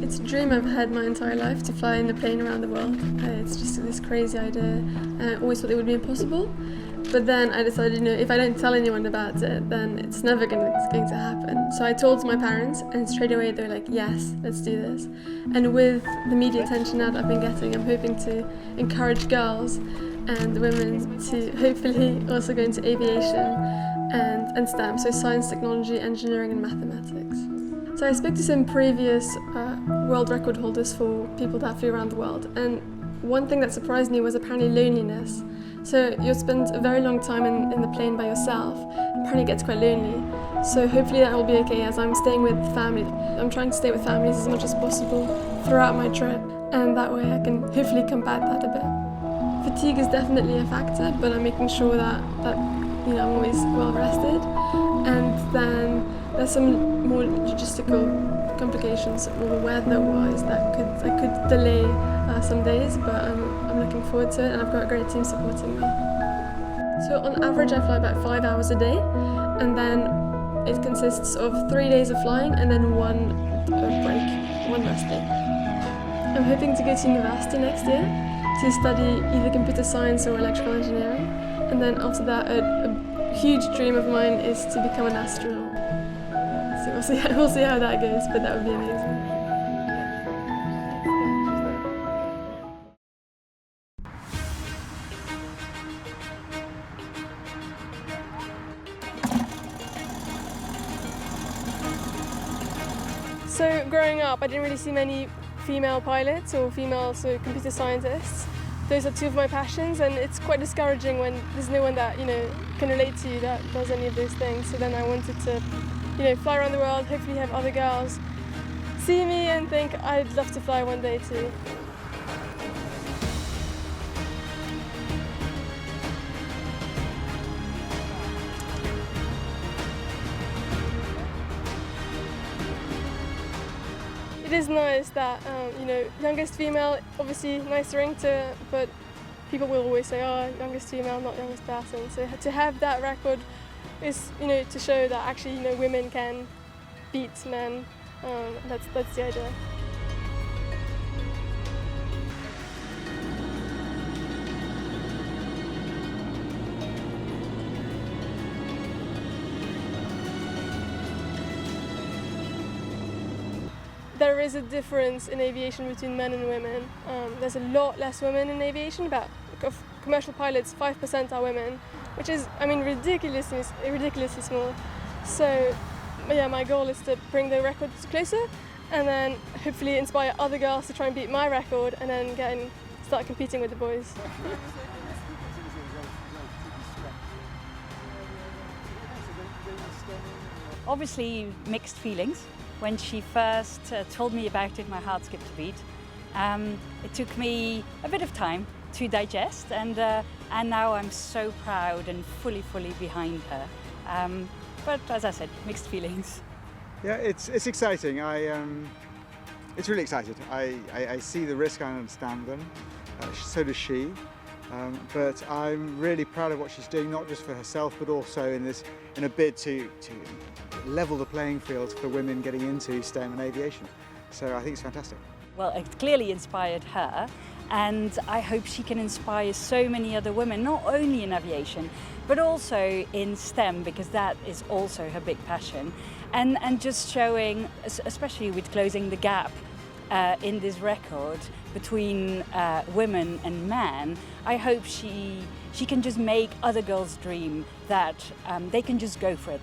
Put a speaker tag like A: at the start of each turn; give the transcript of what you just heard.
A: It's a dream I've had my entire life, to fly in a plane around the world. It's just this crazy idea. I always thought it would be impossible. But then I decided, if I don't tell anyone about it, then it's never going to happen. So I told my parents, and straight away they were like, yes, let's do this. And with the media attention that I've been getting, I'm hoping to encourage girls and women to hopefully also go into aviation and STEM, so science, technology, engineering and mathematics. So I spoke to some previous world record holders for people that flew around the world, and one thing that surprised me was apparently loneliness. So you'll spend a very long time in the plane by yourself, and apparently it gets quite lonely. So hopefully that will be okay, as I'm staying with family. I'm trying to stay with families as much as possible throughout my trip, and that way I can hopefully combat that a bit. Fatigue is definitely a factor, but I'm making sure that I'm always well rested. And then there's some more logistical complications or weather-wise that could delay some days, but I'm looking forward to it, and I've got a great team supporting me. So on average I fly about 5 hours a day, and then it consists of 3 days of flying and then one break, one rest day. I'm hoping to go to university next year to study either computer science or electrical engineering, and then after that a huge dream of mine is to become an astronaut. So we'll see how that goes, but that would be amazing. So growing up, I didn't really see many female pilots or female computer scientists. Those are two of my passions, and it's quite discouraging when there's no one that can relate to you that does any of those things. So then I wanted to fly around the world, hopefully have other girls see me and think I'd love to fly one day too. It is nice that, youngest female, obviously nice ring to, but people will always say, oh, youngest female, not youngest person. So to have that record is, to show that actually, women can beat men. That's the idea. There is a difference in aviation between men and women. There's a lot less women in aviation. About of commercial pilots, 5% are women, which is, ridiculously small. So, yeah, my goal is to bring the records closer, and then hopefully inspire other girls to try and beat my record, and then start competing with the boys.
B: Obviously, mixed feelings. When she first told me about it, my heart skipped a beat. It took me a bit of time to digest, and now I'm so proud and fully behind her. But as I said, mixed feelings.
C: Yeah, it's exciting. It's really exciting. I see the risk, I understand them. So does she. But I'm really proud of what she's doing, not just for herself, but also in a bid to level the playing field for women getting into STEM and aviation. So I think it's fantastic.
B: Well, it clearly inspired her, and I hope she can inspire so many other women, not only in aviation, but also in STEM, because that is also her big passion. And just showing, especially with closing the gap in this record between women and men, I hope she can just make other girls dream that they can just go for it.